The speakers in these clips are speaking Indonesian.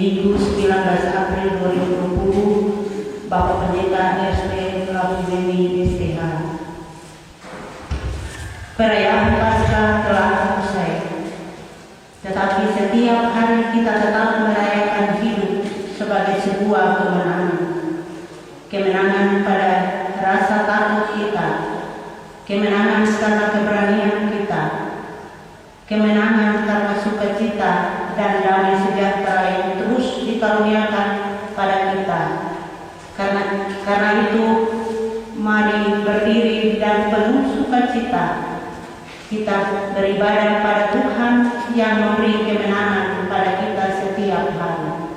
Minggu 19 April 2020, Bapak Pendeta RSP Labu Beni STH. Perayaan Paskah telah usai, tetapi setiap hari kita tetap merayakan hidup sebagai sebuah kemenangan. Kemenangan pada rasa takut kita, kemenangan karena keberanian kita, kemenangan karena sukacita dan damai sejahtera yang terus dikaruniakan pada kita. Karena itu, mari berdiri dan penuh sukacita kita beribadah pada Tuhan yang memberi kemenangan pada kita setiap hari.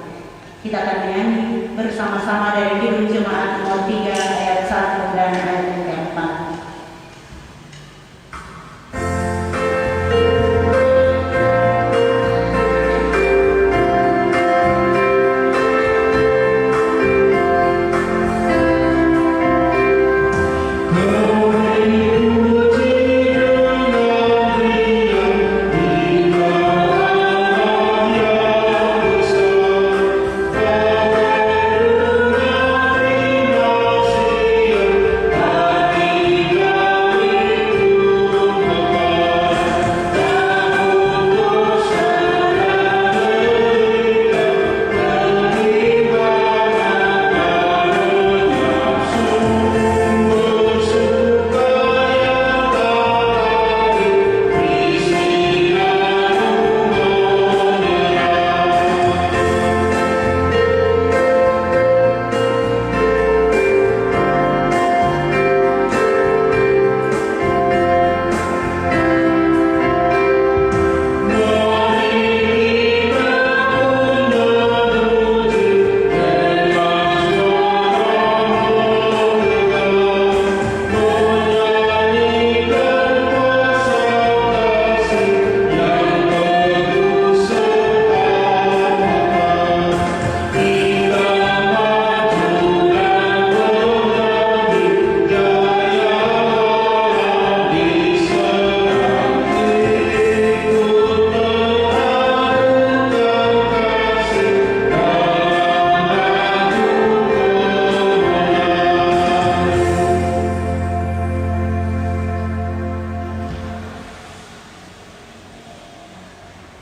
Kita akan menyanyi bersama-sama dari Kidung Jemaat nomor 3 ayat 1 dan ayat 4.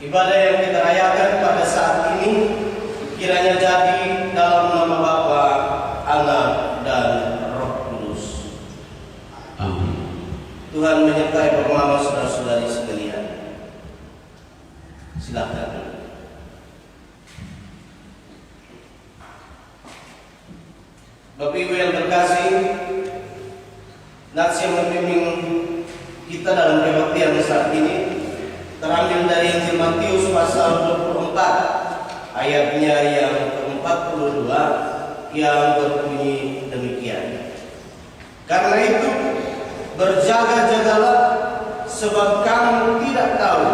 Ibadah yang kita rayakan pada saat ini kiranya jadi dalam nama Bapa, Anak, dan Roh Kudus. Amin. Tuhan menyertai Bapak Mama, saudara-saudari sekalian. Silakan. Bapak Ibu yang terkasih, nats yang membimbing kita dalam kebaktian saat ini terambil dari Injil Matius pasal 24 ayatnya yang ke-42 yang berbunyi demikian. Karena itu berjaga-jagalah, sebab kamu tidak tahu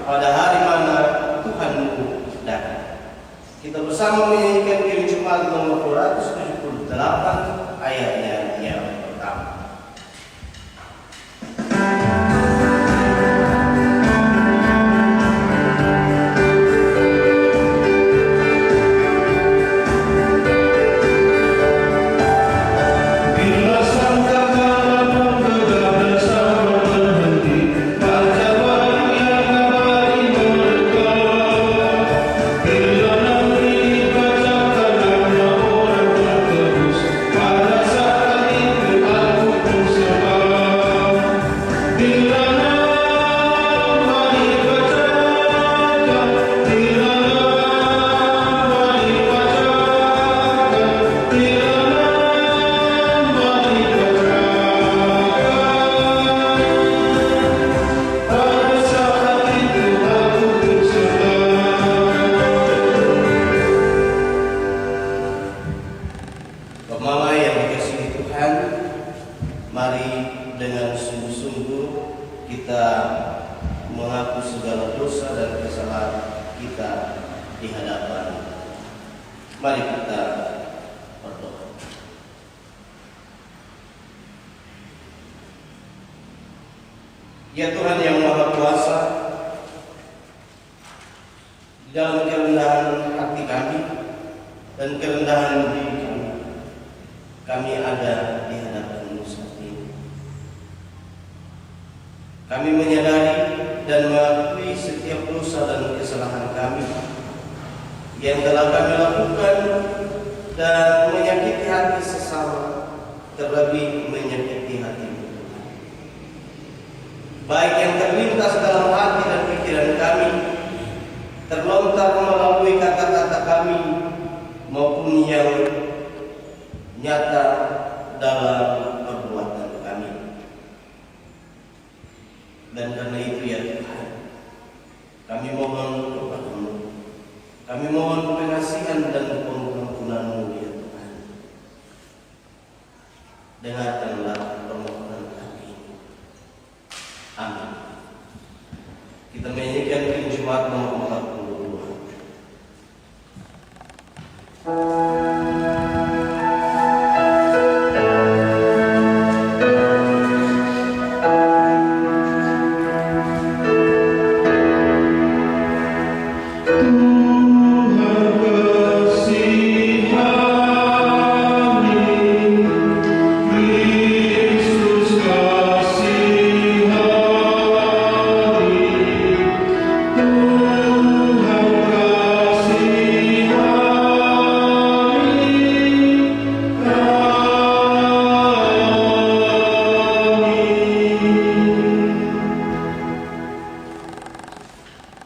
pada hari mana Tuhanmu datang. Kita bersama menyanyikan Kidung Jemaat nomor 278 ayatnya yang pertama. Mari kita berdoa. Ya Tuhan yang Maha Kuasa, di dalam kehendak kerendahan hati kami dan kerendahan diri kami, kami ada di hadapan-Mu saat ini. Kami menyadari dan mengakui setiap dosa dan kesalahan kami yang telah kami lakukan dan menyakiti hati sesama, terlebih menyakiti hati-Mu, baik yang terlintas dalam hati dan pikiran kami, terlontar melalui kata-kata kami, maupun yang nyata dalam perbuatan kami. Dan karena itu ya Tuhan, kami mohon kepada-Mu, kami mohon pengasihan dan pengampunan-Mu ya Tuhan. Dengarkanlah permohonan kami. Amin. Kita menyanyikan Jumat nomor 42.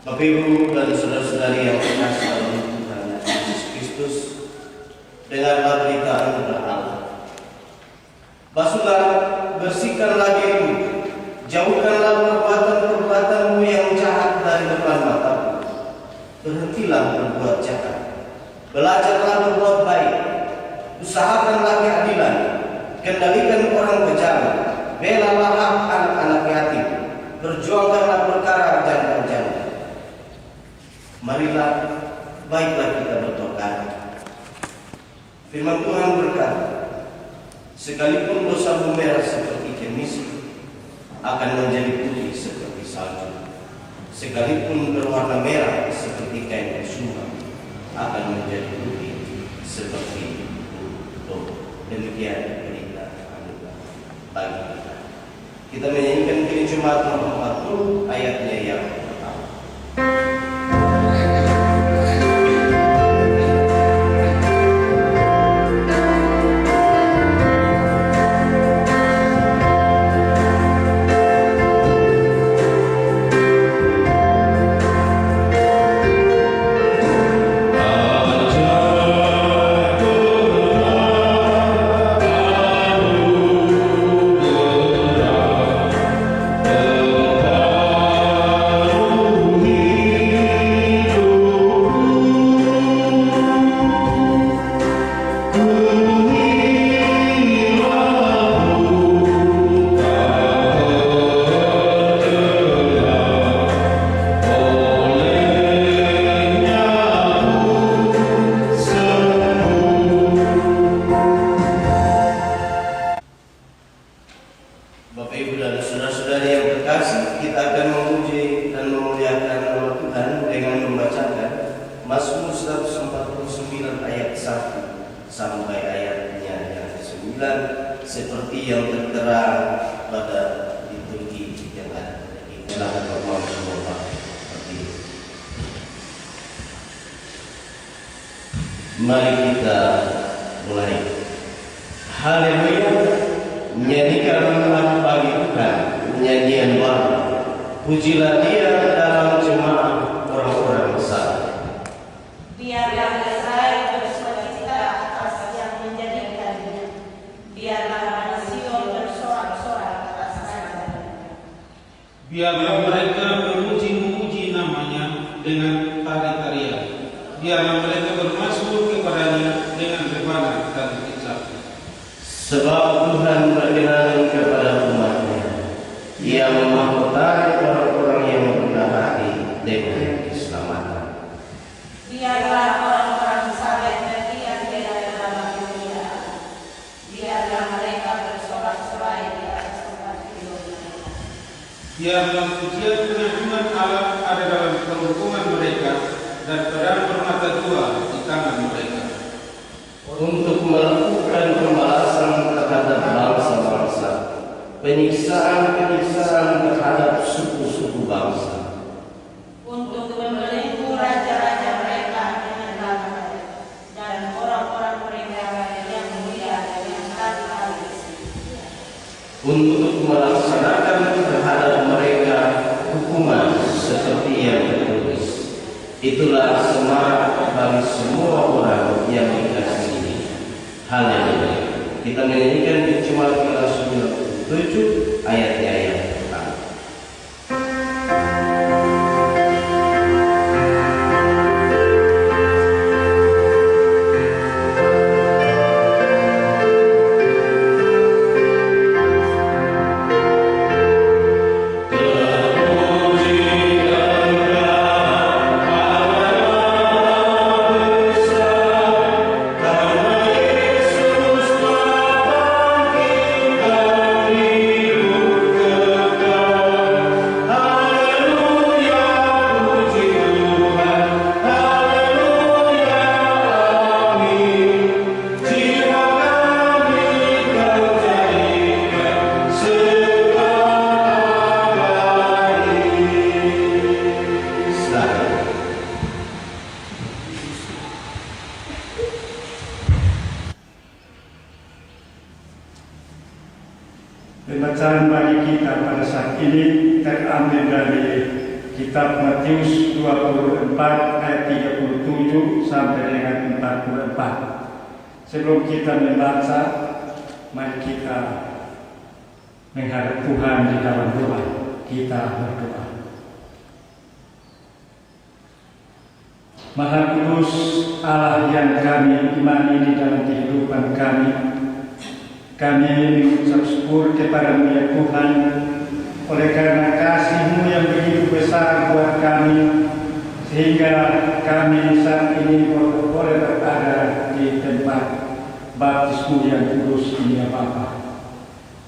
Bapak Ibu dan saudara-saudari yang terkasih dalam Tuhan Yesus Kristus, dengarlah berita anugerah Allah. Basuhlah, bersihkanlah dirimu, jauhkanlah perbuatan-perbuatanmu yang jahat dari depan matamu. Berhentilah berbuat jahat, belajarlah berbuat baik, usahakanlah keadilan, kendalikan orang berjalan, belalah hak anak-anak yatim, berjuangkanlah perkara janda-janda. Marilah, baiklah kita bertobat. Firman Tuhan berkata, sekalipun dosamu merah seperti kemisi, akan menjadi putih seperti salju. Sekalipun berwarna merah seperti kain bersumpah, akan menjadi putih seperti bulu. Demikian berita anugerah bagi kita. Kita menyanyikan kini Jumat nomor 40 ayatnya yang pertama. Bapak Ibu dan saudara-saudari yang terkasih, kita akan memuji dan memuliakan nama Tuhan dengan membacakan Mazmur 149 ayat 1 sampai ayatnya yang ke-9 seperti yang tertera pada liturgi yang ada di dalam Bapak semua seperti itu. Mari kita mulai. Haleluya. Menyanyikan lagu bagi Tuhan, nyanyian baru. Pujilah Dia dalam jemaah orang-orang besar. Biarlah Israel bersukacita atas yang menjadikannya. Biarlah manusia bersorak-sorak atas namanya. Biarlah mereka memuji namanya dengan tari-tarian. Biarlah mereka bermasmur kepadanya dengan rebana dan kecap. Sebab Tuhan berkenan kepada umat-Nya. Ia memahkotai orang-orang yang rendah hati dengan keselamatan. Biarlah orang-orang saleh berdiam di dalam dunia. Biarlah mereka bersorak-sorai di atas tempat tidur mereka. Biarlah pujian pengagungan Allah ada dalam kerumunan mereka, dan pedang bermata dua di tangan mereka, untuk melakukan pembalasan terhadap bangsa-bangsa, penyiksaan-penyiksaan terhadap suku-suku bangsa, untuk membelenggu raja-raja mereka dengan damai dan orang-orang mereka yang mulia dengan tali-tali, untuk melaksanakan terhadap mereka hukuman seperti yang tertulis. Itulah semarak bagi semua orang yang dikasihi. Haleluya. Kita menyanyikan di Jemaat kelas 97 ayatnya yang pertama. Pembacaan bagi kita pada saat ini terambil dari kitab Matius 24 ayat 37 sampai dengan 44. Sebelum kita membaca, mari kita menghadap Tuhan di dalam doa. Kita berdoa. Maha Kudus Allah yang kami imani di dalam kehidupan kami, kami mengucap syukur kepada-Mu ya Tuhan, oleh karena kasih-Mu yang begitu besar buat kami, sehingga kami saat ini boleh berada di tempat baptismu yang kudus ini ya Bapa.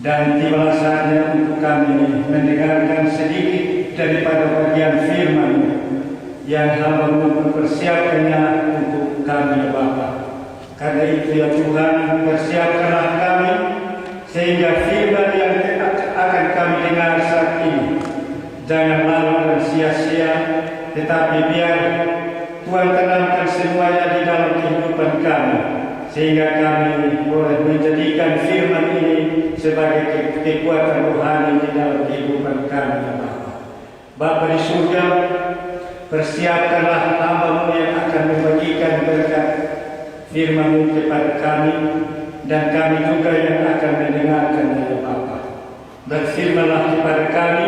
Dan tibalah saatnya untuk kami mendengarkan sedikit daripada bagian firman-Mu yang hamba-Mu mempersiapkannya untuk kami ya Bapa. Karena itu ya Tuhan, persiapkanlah kami sehingga firman yang akan kami dengar saat ini jangan lalu dan sia-sia, tetapi biar Tuhan tanamkan semuanya di dalam kehidupan kami, sehingga kami boleh menjadikan firman ini sebagai kekuatan rohani di dalam kehidupan kami ya Bapa. Bapa di surga, persiapkanlah hamba-Mu yang akan membagikan berkat firman-Mu kepada kami, dan kami juga yang akan mendengarkan ya Bapa. Berfirmanlah kepada kami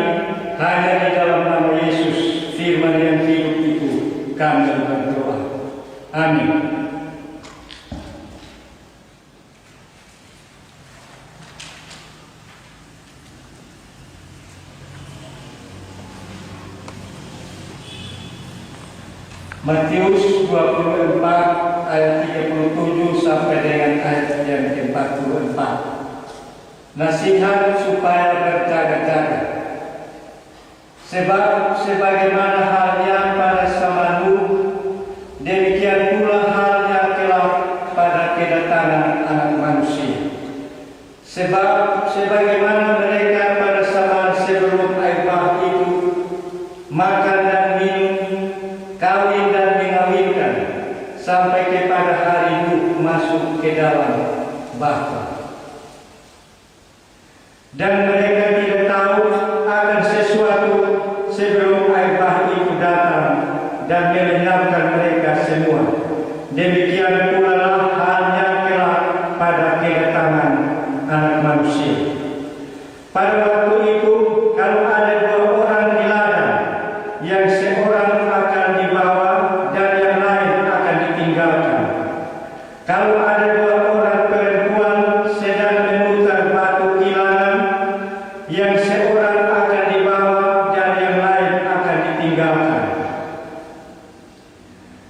hanya di dalam nama Yesus, firman yang hidup itu kami berdoa. Amin. Matius 24 ayat 37 sampai dengan ayat yang ke-44. Nasihat supaya berjaga-jaga. Sebab sebagaimana halnya pada zaman Nuh, demikian pula halnya kelak pada kedatangan Anak Manusia. Sebab sebagaimana mereka pada zaman sebelum air bah itu makan dan minum, kawin dan mengawinkan, sampai kepada hari Nuh masuk ke dalam bah. Dan mereka tidak tahu akan sesuatu sebelum air bah itu datang dan melenyapkan mereka semua. Demikian pula halnya kelak pada kedatangan Anak Manusia. Pada waktu itu, kalau ada dua orang di ladang, yang seorang akan dibawa dan yang lain akan ditinggalkan. Kalau ada dua orang perempuan sedang memutar batu kilangan, yang seorang akan dibawa dan yang lain akan ditinggalkan.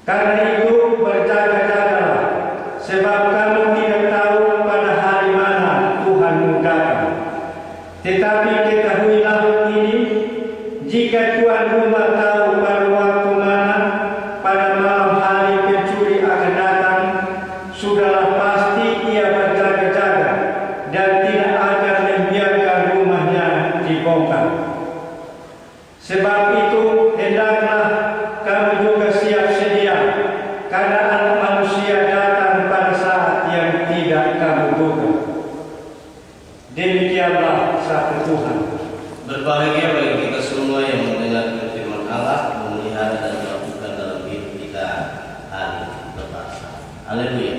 Karena itu berjaga-jagalah, sebab kamu tidak tahu pada hari mana Tuhanmu datang. Tetapi ketahuilah ini, jika tuan rumah tahu pada waktu mana, pada Haleluya.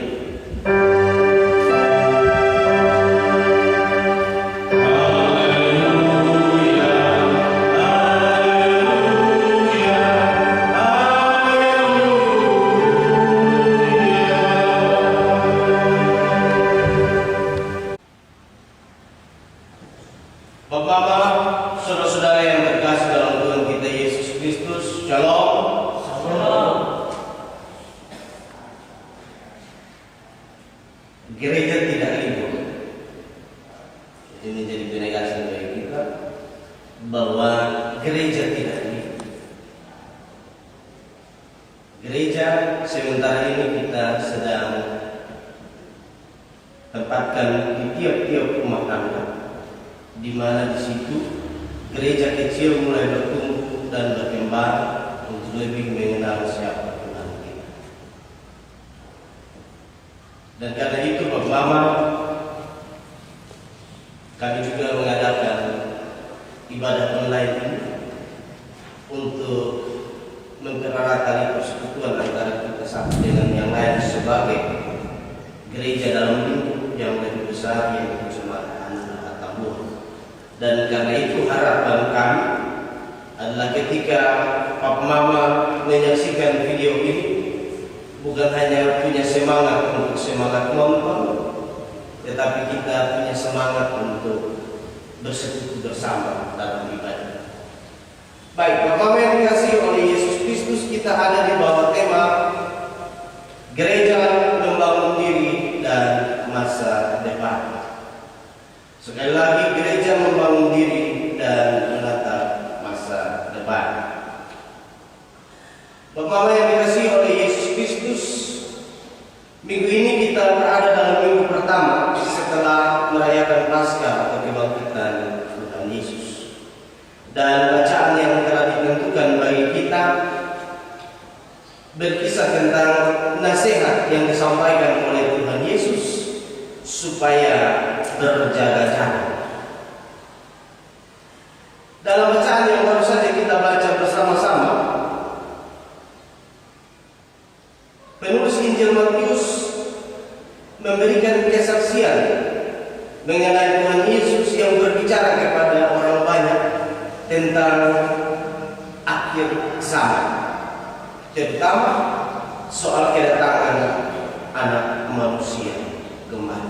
Bapak-bapak, saudara-saudara yang terkasih dalam Tuhan kita Yesus Kristus, Shalom. Shalom. Gereja tidak libur. Ini jadi penegasan bagi kita bahwa gereja tidak libur. Gereja sementara ini kita sedang tempatkan di tiap-tiap rumah tangga, di mana di situ gereja kecil mulai bertumbuh dan berkembang untuk lebih mengenal siapa Tuhan kita. Dan karena itu Bapak-Mama, kami juga mengadakan ibadah online ini untuk mempererat tali persekutuan antara kita satu dengan yang lain sebagai gereja dalam lingkup yang lebih besar, yaitu Jemaat Atambua. Dan karena itu harapan kami adalah ketika Papa Mama menyaksikan video ini, bukan hanya punya semangat untuk semangat nonton, tetapi kita punya semangat untuk bersekutu bersama dalam ibadah. Baik, Papa Mama yang dikasihi oleh Yesus Kristus, kita ada di bawah tema Gereja Membangun Diri dan Masa Depan. Sekali lagi, gereja membangun diri dan menatap masa depan. Bapak-bapak yang dikasihi oleh Yesus Kristus, minggu ini kita berada dalam minggu pertama setelah merayakan Paskah atau kebangkitan Tuhan Yesus. Dan bacaan yang telah ditentukan bagi kita berkisah tentang nasihat yang disampaikan oleh Tuhan Yesus supaya berjaga-jaga. Dalam bacaan yang baru saja kita baca bersama-sama, penulis Injil Matius memberikan kesaksian mengenai Tuhan Yesus yang berbicara kepada orang banyak tentang akhir zaman, terutama soal kedatangan Anak Manusia kembali.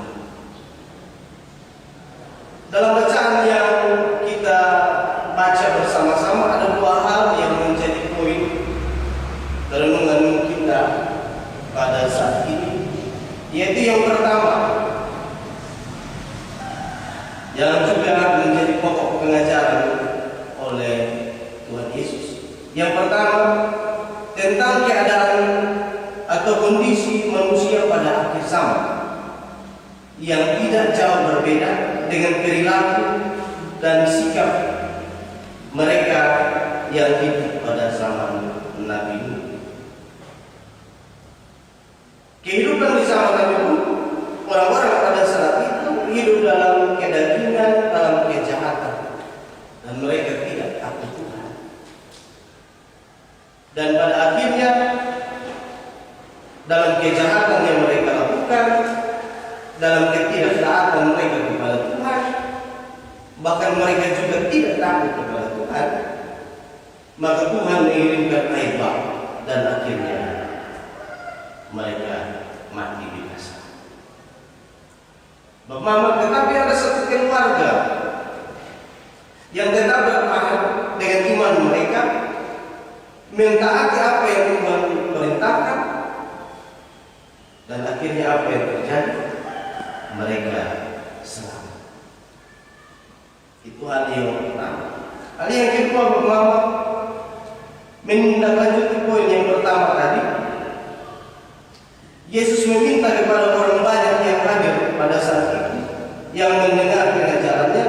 Dalam bacaan yang kita baca bersama-sama ada dua hal yang menjadi poin renungan kita pada saat ini, yaitu yang pertama yang juga menjadi pokok pengajaran oleh Tuhan Yesus. Yang pertama tentang keadaan atau kondisi manusia pada akhir zaman yang tidak jauh berbeda dengan perilaku dan sikap mereka yang hidup pada zaman Nabi Nuh. Kehidupan di zaman Nabi Nuh, orang-orang pada saat itu hidup dalam kedagingan, dalam kejahatan, dan mereka tidak takut Tuhan. Dan pada akhirnya dalam kejahatan yang mereka lakukan, dalam ketidaktaatan mereka kepada Tuhan, bahkan mereka juga tidak takut kepada Tuhan, maka Tuhan mengirimkan air bah dan akhirnya mereka mati binasa. Bapak-bapak, tetapi ada satu keluarga yang tetap bertahan dengan iman mereka, mentaati apa yang Tuhan perintahkan, dan akhirnya apa yang terjadi? Mereka selamat. Itu hal yang pertama. Hal yang kedua, Bapak-bapak, menindaklanjuti poin yang pertama tadi. Yesus meminta kepada orang banyak yang hadir pada saat itu, yang mendengar pengajarannya,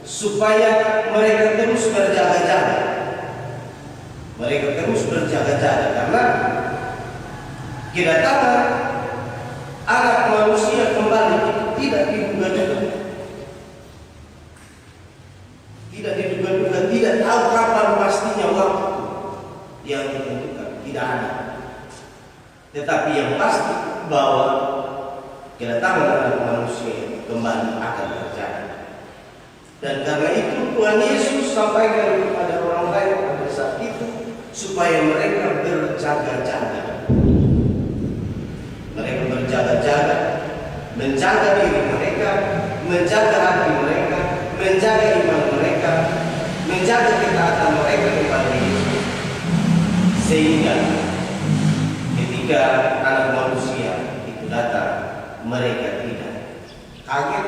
supaya mereka terus berjaga-jaga. Mereka terus berjaga-jaga karena kedatangan Anak Manusia kembali tidak diduga-duga. Tidak diduga-duga, tidak tahu kapan pastinya waktu yang ditentukan, tidak ada. Tetapi Tetapi yang pasti bahwa kedatangan Anak Manusia kembali akan terjadi. Dan karena itu Tuhan Yesus sampaikan kepada orang lain pada saat itu supaya mereka berjaga-jaga. Mereka berjaga-jaga, menjaga diri mereka, menjaga hati mereka, menjaga iman mereka, menjaga ketaatan mereka kepada Yesus. Sehingga ketika Anak Manusia itu datang, mereka tidak kaget,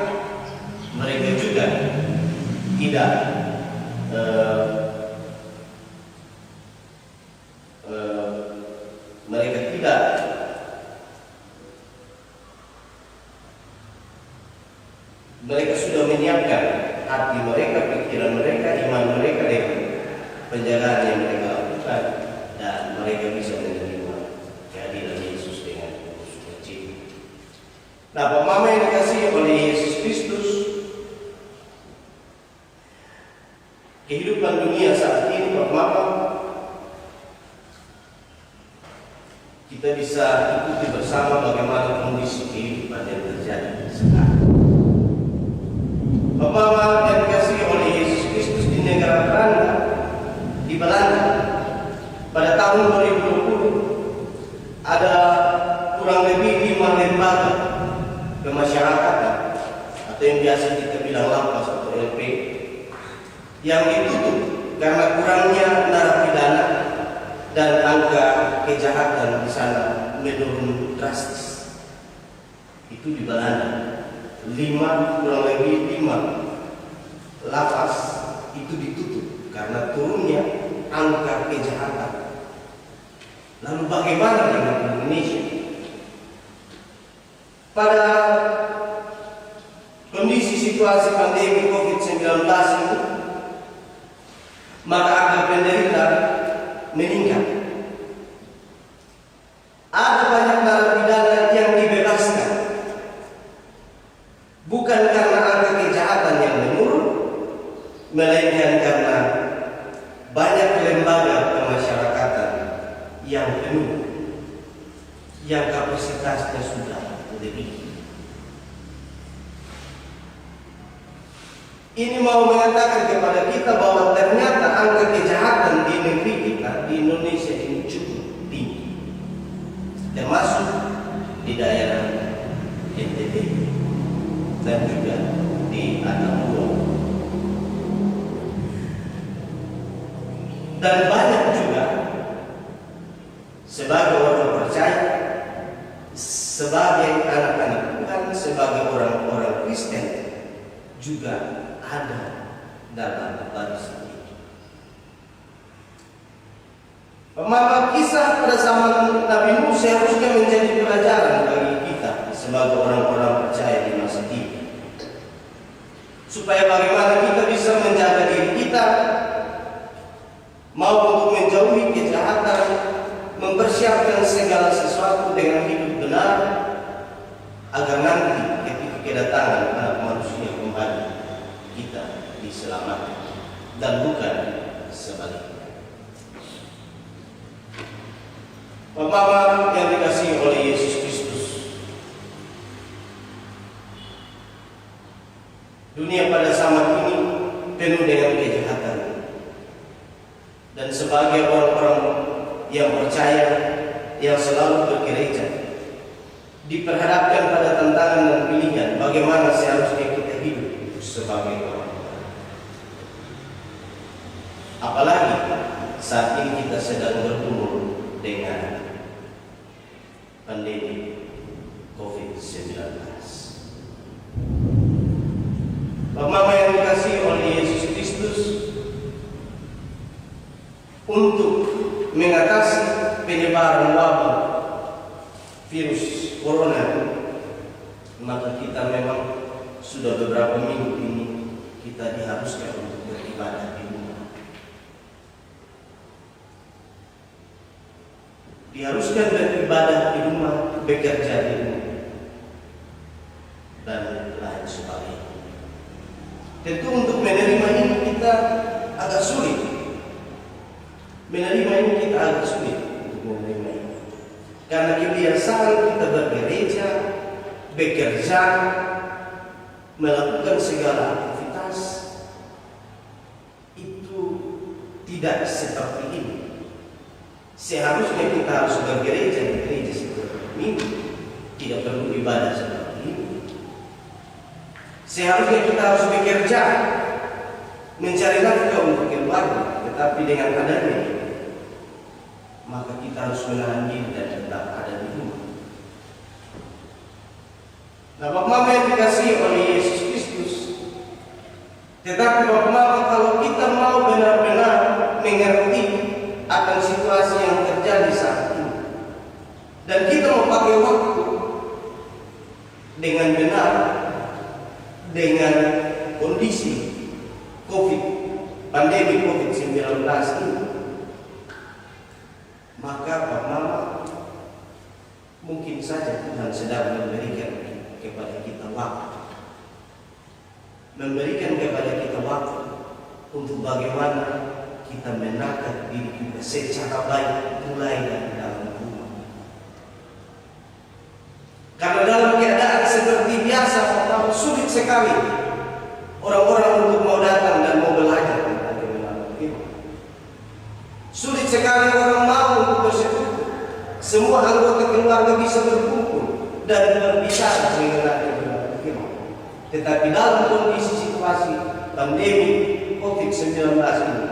mereka juga tidak mereka sudah menyiapkan hati mereka, pikiran mereka, iman mereka dengan penjagaan yang mereka lakukan, dan mereka bisa menerima kehadiran Yesus dengan sukacita. Nah, pemama yang dikasihi oleh Yesus Kristus, kehidupan dunia saat ini, pemama, kita bisa ikuti bersama bagaimana kondisi kehidupan yang terjadi sekarang. Pemama yang dikasihi oleh Yesus Kristus, di negara Belanda, di Belanda, pada tahun 2020 ada kurang lebih 5 lembaga kemasyarakatan atau yang biasa kita bilang lapas atau LP yang ditutup karena kurangnya narapidana dan angka kejahatan di sana menurun drastis. Itu di Belanda. Kurang lebih 5 lapas itu ditutup karena turunnya angka kejahatan. Lalu bagaimana dengan Indonesia? Pada kondisi situasi pandemi COVID-19 ini, maka angka penderita meningkat. Ada banyak narapidana yang dibebaskan, bukan karena angka kejahatan yang menurun, melainkan karena banyak lembaga kemasyarakatan yang penuh, yang kapasitasnya sudah lebih. Ini mau mengatakan kepada kita bahwa ternyata angka kejahatan di negeri kita, di Indonesia ini cukup tinggi, termasuk di daerah NTB dan juga di Anambua. Dan banyak juga sebagai orang percaya, sebagai anak-anak Tuhan, sebagai orang-orang Kristen juga ada dalam barisan itu. Pemaham kisah pada zaman Nabi Nuh seharusnya menjadi pelajaran bagi kita sebagai orang-orang percaya di masa ini, supaya bagaimana kita bisa menjaga diri kita, mau untuk menjauhi kejahatan, mempersiapkan segala sesuatu dengan hidup benar, agar nanti ketika kedatangan Anak Manusia kembali, kita diselamatkan dan bukan sebaliknya. Bapak yang dikasihi oleh Yesus Kristus, dunia pada zaman ini penuh dengan kejahatan, dan sebagai orang-orang yang percaya, yang selalu bergereja, diperhadapkan pada tantangan dan pilihan bagaimana seharusnya kita hidup sebagai orang. Apalagi saat ini kita sedang bergumul dengan pandemi COVID-19. Bapak yang dikasihi oleh Yesus Kristus, untuk mengatasi penyebaran wabah virus corona, maka kita memang sudah beberapa minggu ini kita diharuskan untuk beribadah di rumah. Diharuskan beribadah di rumah, bekerja di rumah, dan lain sebagainya. Tentu untuk menerima ini kita agak sulit. Menerima ini kita agak sulit untuk menerima ini. Karena kebiasaan kita bergereja, bekerja, melakukan segala aktivitas itu tidak seperti ini. Seharusnya kita harus bergereja di gereja seperti ini, tidak perlu ibadah seperti ini. Seharusnya kita harus bekerja, mencari nafkah untuk keluarga, tetapi dengan adanya ini, maka kita harus menahan diri dan tetap ada di rumah. Nah, Bapak Mama yang dikasihi oleh Yesus Kristus, tetapi Bapak Mama, kalau kita mau benar-benar mengerti akan situasi yang terjadi saat ini, dan kita mau pakai waktu dengan benar, dengan kondisi pandemi COVID-19 ini, maka Bapak Mama, mungkin saja Tuhan sedang memberikan kepada kita waktu, untuk bagaimana kita menakar diri kita secara baik mulai dari dalam rumah. Karena dalam keadaan seperti biasa, Bapak, sulit sekali orang-orang untuk mau datang dan mau belajar tentang kebenaran firman. Sulit sekali orang mau untuk bersekutu. Semua anggota keluarga bisa berkumpul dan berbicara mengenai kebenaran firman. Tetapi dalam kondisi situasi pandemi COVID-19 ini,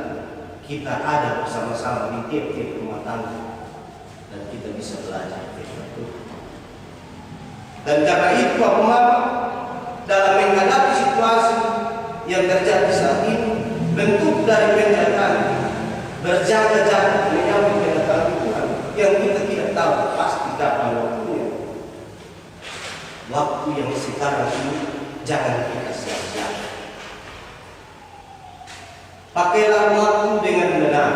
kita ada bersama-sama di tiap-tiap rumah tangga dan kita bisa belajar firman Tuhan. Dan karena itu Bapak Mama, dalam menghadapi situasi yang terjadi saat ini, bentuk dari penjagaan berjaga-jaga menyambut kedatangan Tuhan yang kita tidak tahu pasti kapan waktunya. Waktu yang sekarang ini jangan kita sia-siakan. Pakailah waktu dengan benar.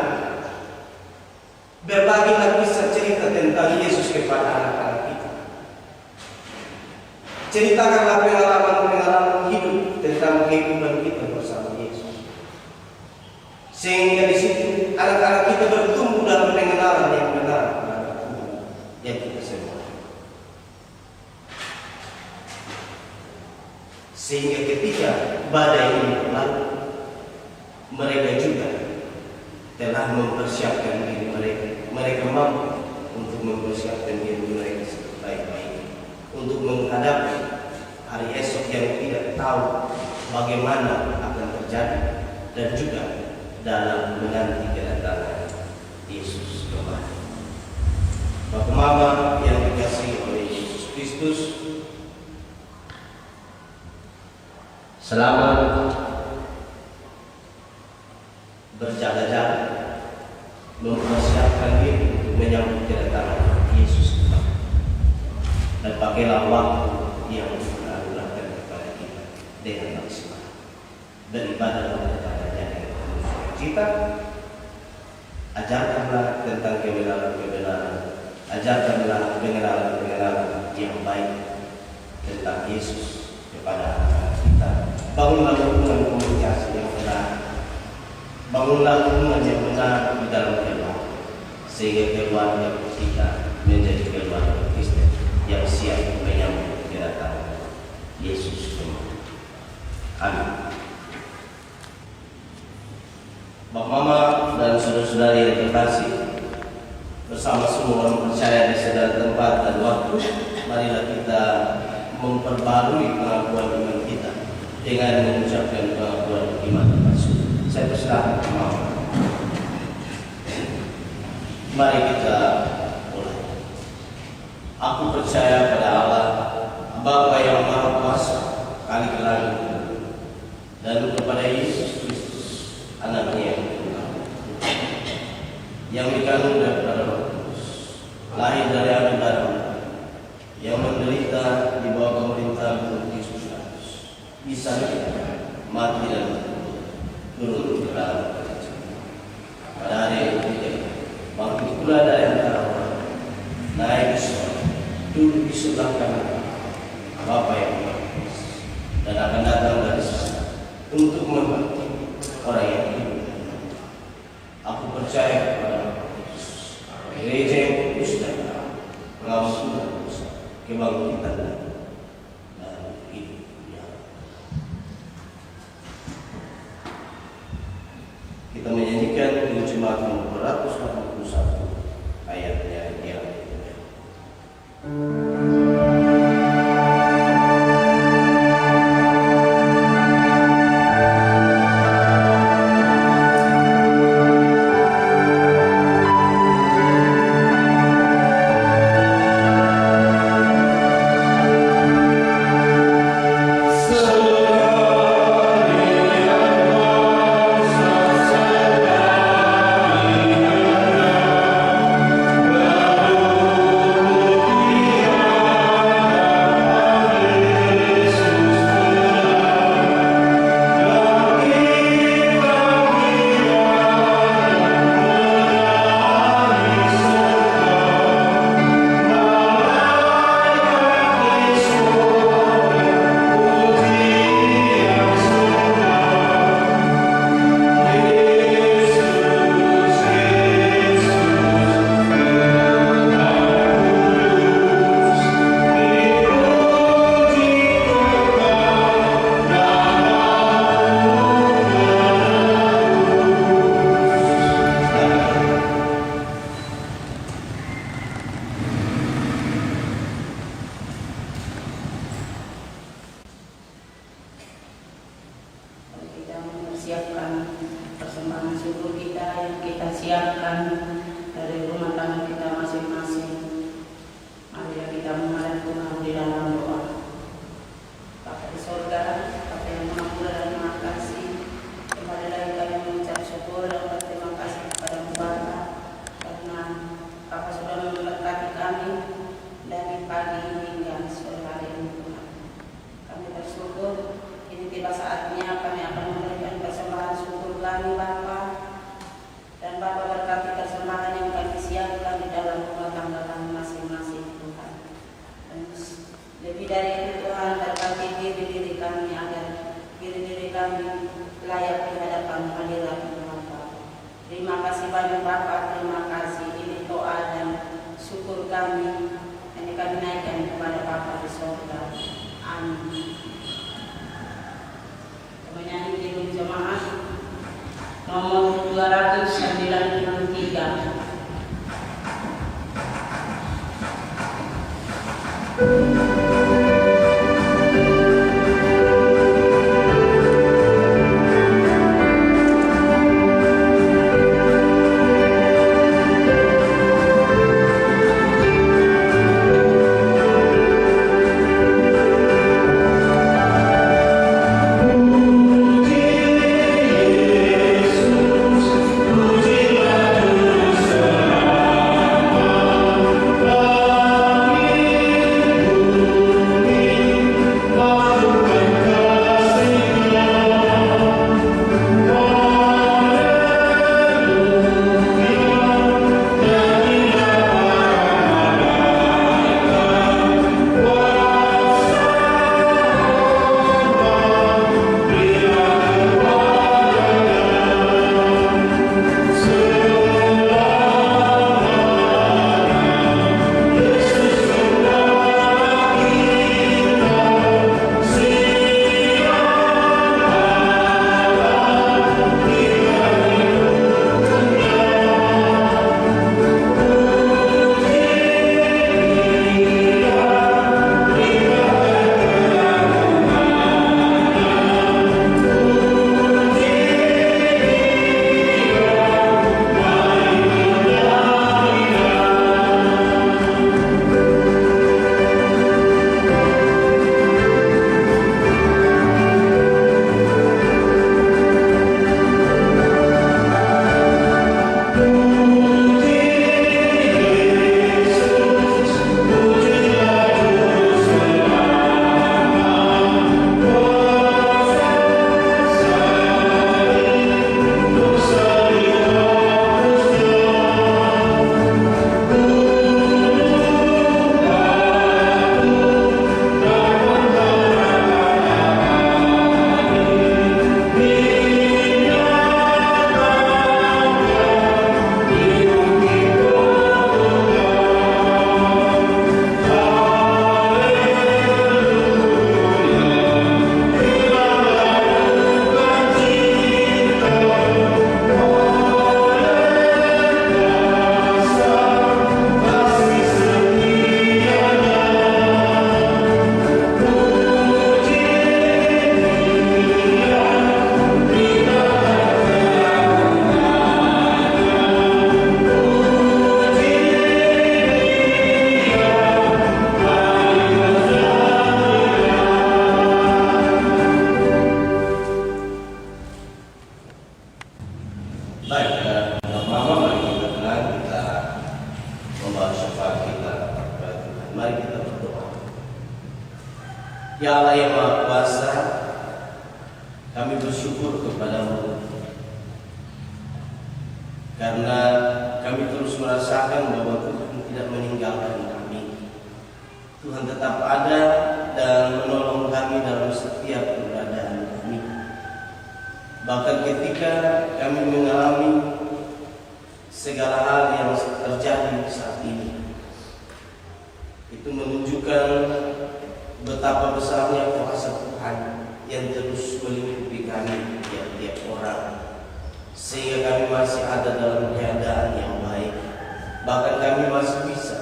Berbagilah kisah cerita tentang Yesus kepada anak-anak kita. Ceritakanlah pengalaman-pengalaman hidup tentang kehidupan kita bersama Yesus, sehingga di situ anak-anak kita bertumbuh dalam pengenalan yang benar kepada Tuhan yang kita semua. Sehingga ketika badai ini berlalu, mereka juga telah mempersiapkan diri mereka. Mereka mampu untuk mempersiapkan diri mereka sebaik-baiknya untuk menghadapi hari esok yang tidak tahu bagaimana akan terjadi, dan juga dalam menanti kedatangan Yesus kembali. Bapak Mama yang dikasihi oleh Yesus Kristus, selamat berjaga-jaga mempersiapkan diri untuk menyambut kedatangan Yesus kembali. Dan pakailah waktu yang Tuhan anugerahkan kepada kita dengan maksimal. Beribadahlah kepadanya dengan penuh sukacita. Ajarkanlah tentang kebenaran-kebenaran. Ajarkanlah pengenalan-pengenalan yang baik tentang Yesus kepada anak-anak kita. Bangunlah hubungan komunikasi yang benar. Bangunlah hubungan yang benar di dalam keluarga, sehingga keluarga kita menjadi keluarga Kristen yang siap menyambut kedatangan Yesus kembali. Amin. Bapak Mama dan saudara-saudari yang terkasih, bersama semua orang percaya di segala tempat dan waktu, marilah kita memperbarui pengakuan iman kita dengan mengucapkan pengakuan iman palsu. Saya persilakan Mama. Mari kita mulai. Aku percaya pada Allah, Bapa yang Maha Kuasa, Kali ke langit, dan kepada Yesus Kristus, Anaknya yang tunggal, yang dikandung daripada Roh Kudus, lahir dari anak darah, yang menderita di bawah pemerintahan Pontius Pilatus, disalibkan, mati dan turun ke dalam kerajaan. Pada hari yang ketiga, bangkit pula dari antara orang, naik ke surga, duduk di sebelah kanan Bapa yang Maha Kuasa, dan akan datang dari sana untuk membaptis orang yang hidup. Aku percaya kepada Roh Kudus, gereja yang kudus dan benar, kebangkitan dan hidup yang kita menyanyikan Jemaat nomor 281 ayatnya yang siapkan persembahan syukur kita yang kita siapkan dari rumah tangga kita masing-masing. Marilah kita menghadap Tuhan di dalam doa. Bapa di sorga, Bapa yang Maha Murah dan Maha Kasih, kembali lagi kami mengucap syukur dan berterima kasih kepada Bapa karena Bapa sudah memberkati kami dari pagi hingga sore hari ini Tuhan. Kami bersyukur. Ini tiba saatnya kami akan memberikan persembahan syukur kami Bapa, dan Bapa berkati persembahan yang kami siapkan di dalam rumah tangga kami masing-masing Tuhan. Dan lebih dari itu Tuhan, berkati diri kami agar diri kami layak di hadapan hadirat Bapa. Terima kasih banyak Bapa, terima kasih. Ini doa dan syukur kami yang kami naikkan kepada Bapa di surga. Amin. Menyanyi Kidung Jemaat nomor 293. kita berdoa. Ya Allah yang Maha Kuasa, kami bersyukur kepadamu karena kami terus merasakan bahwa Tuhan tidak meninggalkan kami. Tuhan tetap ada dan menolong kami dalam setiap keberadaan kami. Bahkan ketika kami mengalami segala hal yang terjadi saat ini, itu menunjukkan betapa besarnya kuasa Tuhan yang terus melingkupi kami tiap-tiap orang, sehingga kami masih ada dalam keadaan yang baik. Bahkan kami masih bisa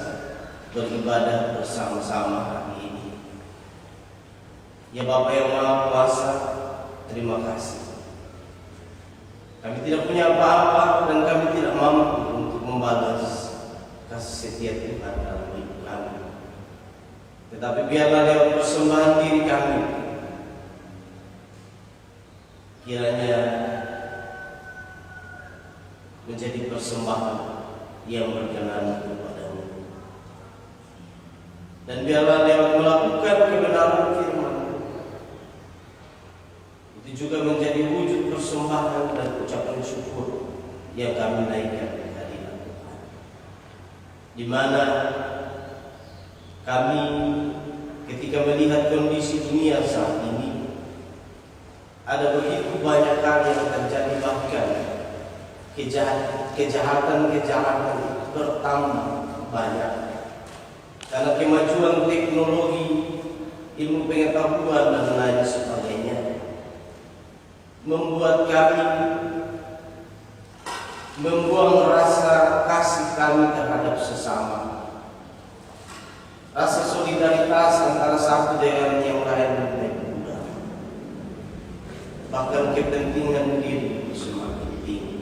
beribadah bersama-sama hari ini. Ya Bapa yang Maha Kuasa, terima kasih. Kami tidak punya apa-apa dan kami tidak mampu untuk membalas kasih setia Tuhan dalam hidup kami. Tetapi biarlah lewat persembahan diri kami, kiranya menjadi persembahan yang berkenan kepadamu. Dan biarlah lewat melakukan kebenaran firman, itu juga menjadi wujud persembahan dan ucapan syukur yang kami naikkan di hadirat Tuhan, di mana kami ketika melihat kondisi dunia saat ini, ada begitu banyak hal yang terjadi, bahkan kejahatan bertambah banyak karena kemajuan teknologi, ilmu pengetahuan dan lain sebagainya, membuat kami membuang rasa kasih kami terhadap sesama, rasa solidaritas antara satu dengan yang lain mulai berkurang, bahkan kepentingan diri semakin tinggi.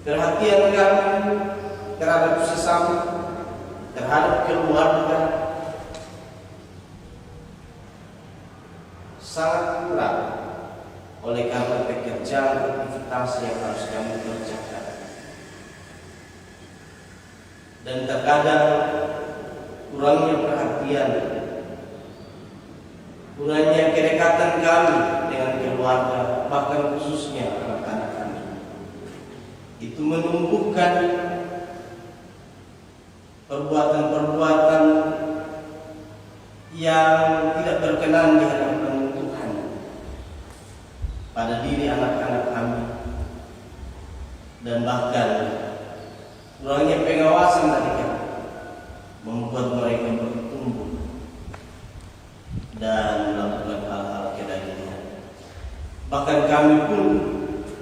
Perhatian kami terhadap sesama, terhadap keluarga sangat kurang oleh karena pekerjaan aktivitas yang harus kami kerjakan. Dan terkadang kurangnya perhatian, kurangnya kedekatan kami dengan keluarga, bahkan khususnya anak-anak kami, itu menumbuhkan perbuatan-perbuatan yang tidak berkenan di hadapan Tuhan pada diri anak-anak kami, dan bahkan kurangnya pengawasan dari kami membuat mereka bertumbuh dan melakukan hal-hal kedagingan. Bahkan kami pun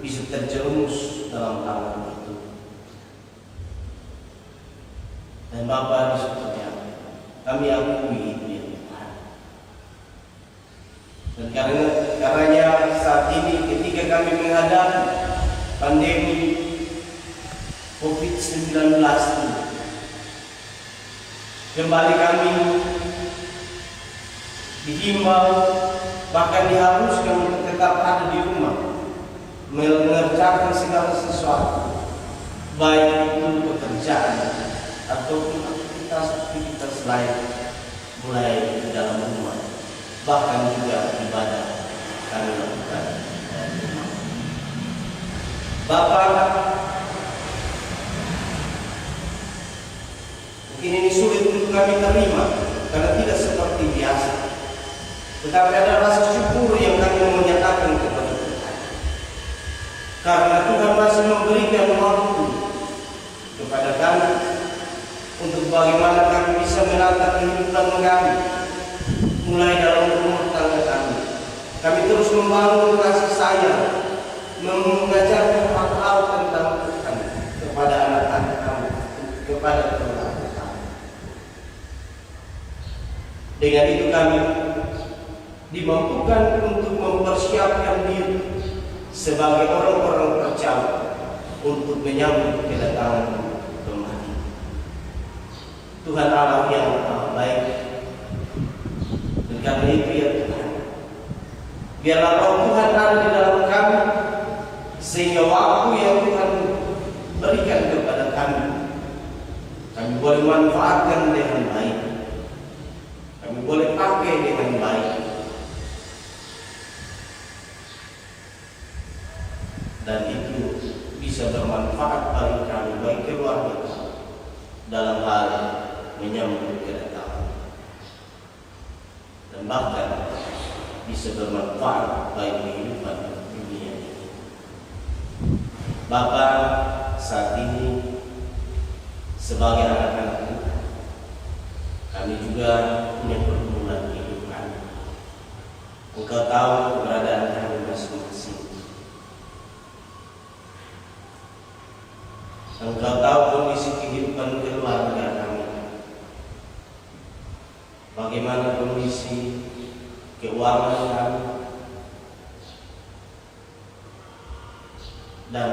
bisa terjerumus dalam hal itu. Dan Bapa di surga, kami akui itu ya Tuhan. Dan karenanya saat ini ketika kami menghadapi pandemi COVID-19 ini, kembali kami dihimbau, bahkan diharuskan untuk tetap ada di rumah, mengerjakan segala sesuatu, baik itu pekerjaan ataupun aktivitas lain, mulai di dalam rumah, bahkan juga ibadah kami lakukan. Bapak, mungkin ini sulit untuk kami terima karena tidak seperti biasa, tetapi ada rasa syukur yang kami menyatakan kepada Tuhan, karena Tuhan masih memberikan waktu kepada kami untuk bagaimana kami bisa menata kehidupan kami, mulai dalam rumah tangga kami. Kami terus membangun kasih sayang, mengajarkan hal-hal tentang Tuhan kepada anak-anak kami, kepada keluarga kami. Dengan itu kami dimampukan untuk mempersiapkan diri sebagai orang-orang percaya untuk menyambut kedatangan kembali Tuhan Allah yang maha baik. Dan karena itu ya Tuhan, biarlah Roh Tuhan ada di dalam kami, sehingga waktu yang Tuhan berikan kepada kami kami boleh manfaatkan dengan baik, kami boleh pakai dengan baik, dan itu bisa bermanfaat bagi kami, bagi keluarga kami, dalam hal menyambut kedatangan, dan bahkan bisa bermanfaat bagi kehidupan dunia ini. Bapak, saat ini sebagai anak-anak Tuhan, kami juga punya pergumulan kehidupan. Engkau tahu keberadaan kami masing-masing. Engkau tahu kondisi kehidupan keluarga kami, bagaimana kondisi keuangan kami, dan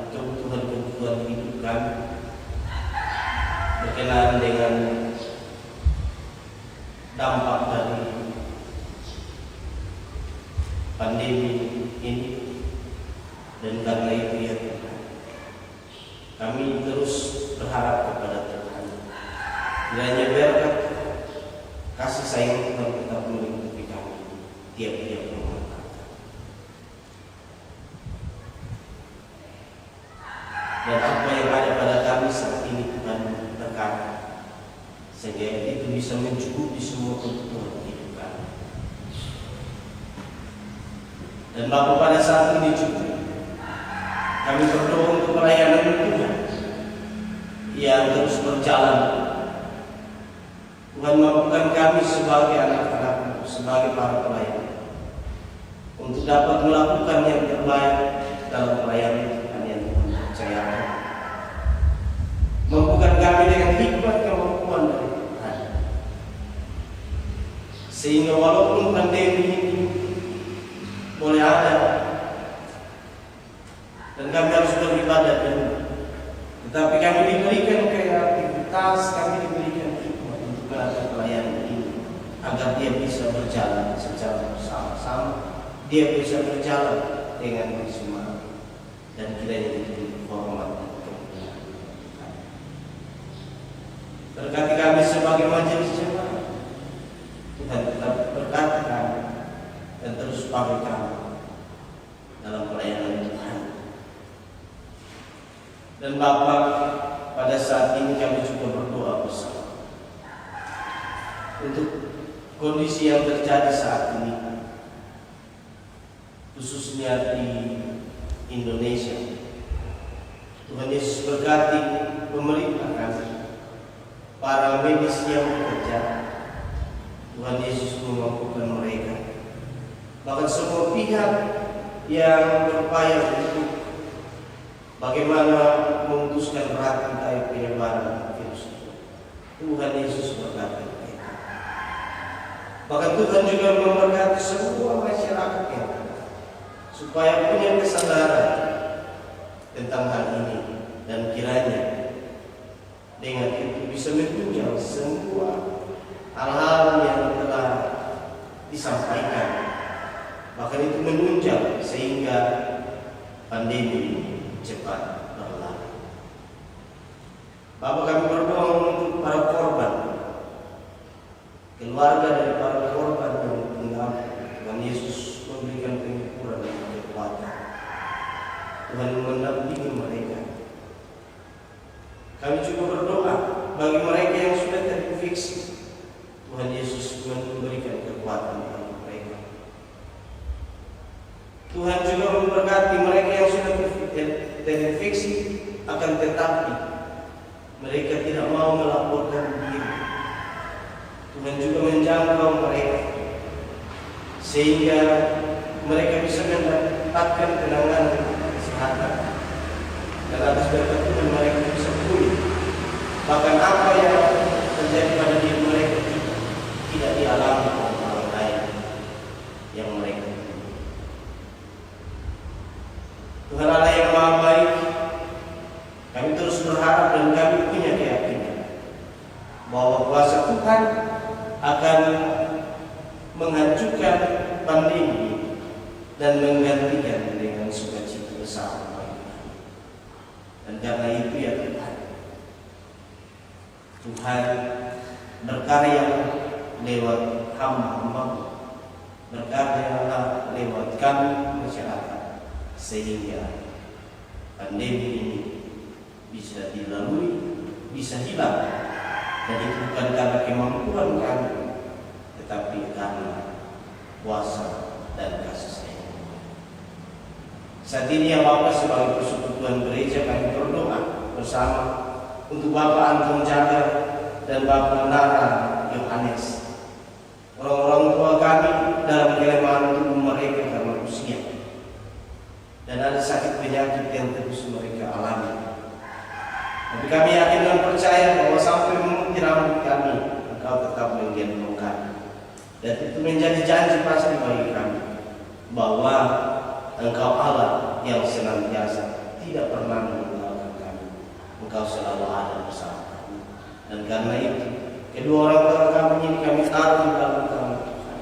kebutuhan-kebutuhan hidup kami berkenaan dengan dampak dari pandemi ini. Dan karena itu ya Tuhan, kami terus berharap kepada Tuhan, kiranya berkat kasih sayang Tuhan tetap meliputi kami tiap-tiap rumah tangga. Dan apa yang ada pada kami saat ini Tuhan berkati, sehingga itu bisa mencukupi semua kebutuhan hidup kami. Dan Bapa, pada saat ini juga kami berdoa untuk pelayanan Tuhan yang terus berjalan. Tuhan, mampukan kami sebagai anak-anak, sebagai para pelayan, untuk dapat melakukan yang terbaik dalam pelayanan Tuhan yang Tuhan percayakan. Mampukan kami dengan hikmat kemampuan dari Tuhan, sehingga walaupun pandemi ini boleh ada dan kami harus beribadah di rumah, tetapi kami diberikan kreativitas, kami diberikan hikmat untuk melakukan pelayanan ini, agar dia bisa berjalan secara bersama-sama, dia bisa berjalan dengan maksimal, dan kiranya itu hormat dan kemuliaan. Berkati kami sebagai majelis jemaat, Tuhan tetap berkati kami dan terus pakai kami dalam pelayanan Tuhan. Dan Bapa, pada saat ini kami juga berdoa bersama untuk kondisi yang terjadi saat ini, khususnya di Indonesia. Tuhan Yesus berkati pemerintah kami, para medis yang bekerja. Tuhan Yesus memampukan mereka, bahkan semua pihak yang berupaya untuk bagaimana memutuskan rantai penyebaran virus itu. Tuhan Yesus berkati mereka. Bahkan Tuhan juga memberkati semua masyarakat yang ada, supaya punya kesadaran tentang hal ini, dan kiranya dengan itu bisa menunjang semua hal-hal yang telah disampaikan, bahkan itu menunjang sehingga pandemi ini cepat berlalu. Bapak, kami berdoa untuk para korban, keluarga dari para korban yang tinggal. Tuhan Yesus memberikan penghiburan dan kekuatan. Tuhan mendampingi mereka. Kami juga berdoa bagi mereka yang sudah terinfeksi. Tuhan Yesus memberikan kekuatan bagi mereka. Tuhan juga memberkati mereka yang sudah terinfeksi, akan tetapi mereka tidak mau melaporkan diri. Tuhan juga menjangkau mereka, sehingga mereka bisa mendapatkan penanganan kesehatan, dan atas berkat Tuhan mereka bisa pulih. Bahkan apa yang terjadi pada diri mereka tidak dialami oleh orang lain yang mereka. Tuhan Allah yang Maha Baik, kami terus berharap dan kami punya keyakinan bahwa kuasa Tuhan akan menghancurkan pandemi dan menggantikan dengan sukacita bersama bagi kami. Dan karena itu ya Tuhan, Tuhan berkarya lewat hamba-hamba, berkarya lewat kami masyarakat, sehingga pandemi ini bisa dilalui, bisa hilang. Dan itu bukan karena kemampuan kami, tetapi karena kuasa dan kasih sayang. Saat ini ya Bapak, sebagai persekutuan gereja, kami berdoa bersama untuk Bapak Anton Jagar dan Bapak Nara Yohanes, orang-orang tua kami dalam kelemahan tubuh mereka karena usia, dan ada sakit penyakit yang terus mereka alami. Tapi kami yakin dan percaya bahwa sampai memutih rambut kami, Engkau tetap menggendong kami. Dan itu menjadi janji pasti bagi kami, bahwa Engkau Allah yang senantiasa tidak pernah meninggalkan kami. Engkau selalu ada bersama kami. Dan karena itu, kedua orang tua kami ini kami taruh di dalam tangan Tuhan.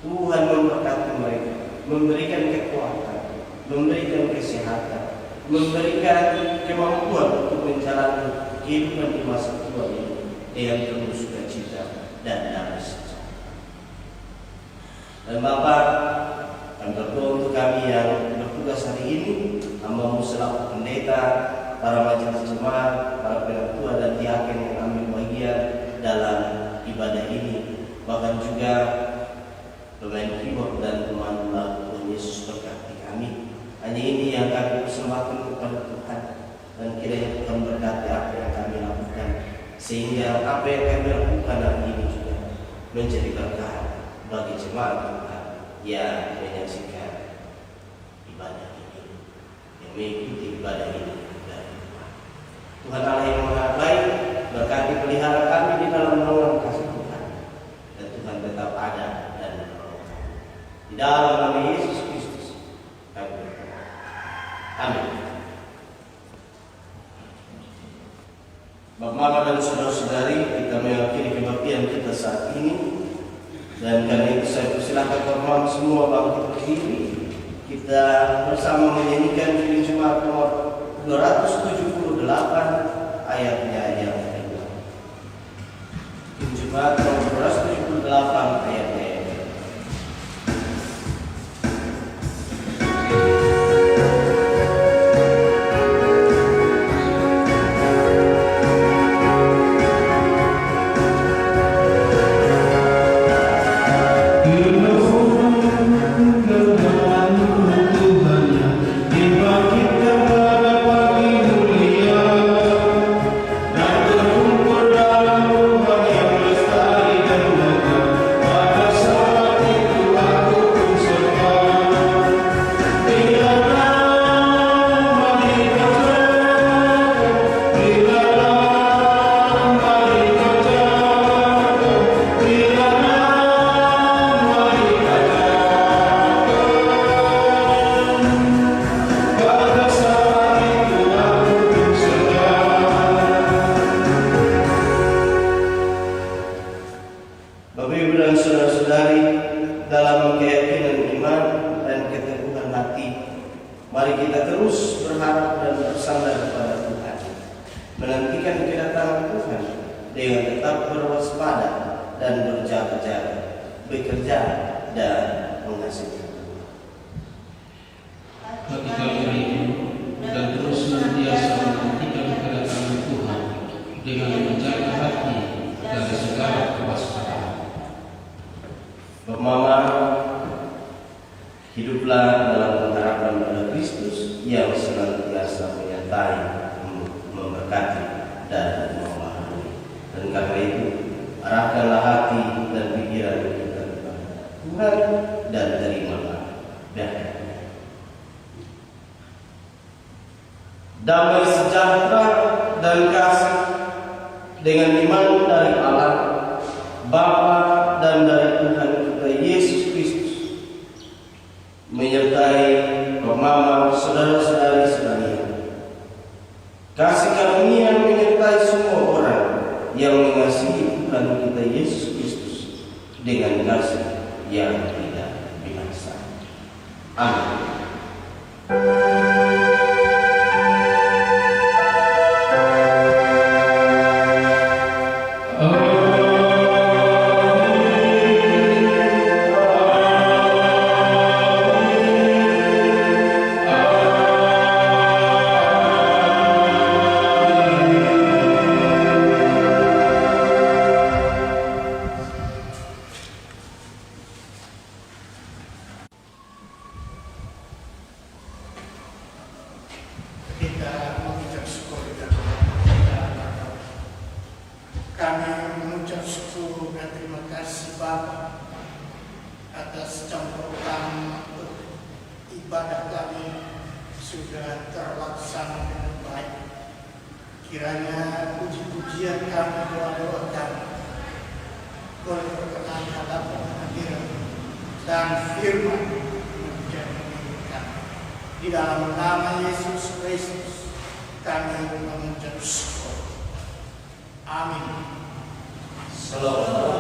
Tuhan memberkati mereka, memberikan kekuatan, memberikan kesehatan, memberikan kemampuan untuk menjalani kehidupan di masa tua ini dengan penuh sukacita dan damai sejahtera. Dan Bapak, kami berdoa untuk kami yang bertugas hari ini, hamba-Mu selaku pendeta, para majelis jemaat, para penatua dan diaken yang ambil bagian dalam ibadah ini, bahkan juga pemain keyboard dan pemandu lagu. Tuhan Yesus berkati kami. Hanya ini yang kami persembahkan kepada Tuhan, dan kiranya Tuhan berkati apa yang kami lakukan, sehingga apa yang kami lakukan hari ini juga menjadi berkah bagi jemaat Tuhan yang menyaksikan ibadah ini, yang mengikuti ibadah ini dari Tuhan. Tuhan Allah yang Maha Baik, berkati pelihara kami di dalam naungan kasih Tuhan, dan Tuhan tetap ada dan menolong kami. Di dalam nama Yesus Kristus kami berdoa. Amin. Bapak, Mama dan saudara-saudari, kita mengakhiri kebaktian kita saat ini. Dan karena itu saya persilahkan teman-teman semua bangkit berdiri. Kita bersama menyanyikan Injil Jumat nomor 278 ayatnya yang kedua. Injil Jumat nomor 278 ayatnya. Hiduplah dalam pengharapan pada Kristus yang senantiasa menyertai, memberkati, dan memahami. Dan karena itu, arahkanlah hati dan pikiran kita kepada Tuhan dan terimalah berkat-Nya. Damai sejahtera dan kasih dengan iman dari Allah Bapa dan dari Tuhan kita Yesus Kristus menyertai Mama, saudara-saudari sekalian. Kasih karunia menyertai semua orang yang mengasihi Tuhan kita Yesus Kristus dengan kasih yang tidak binasa. Amin. kasih Bapa atas campur tangan ibadah kami sudah terlaksana dengan baik. Kiranya puji-pujian kami, doa-doa kami boleh berkenan hadapan hadirat dan firman menjadi milik kami. Di dalam nama Yesus Kristus kami mengucap syukur. Amin. Shalom.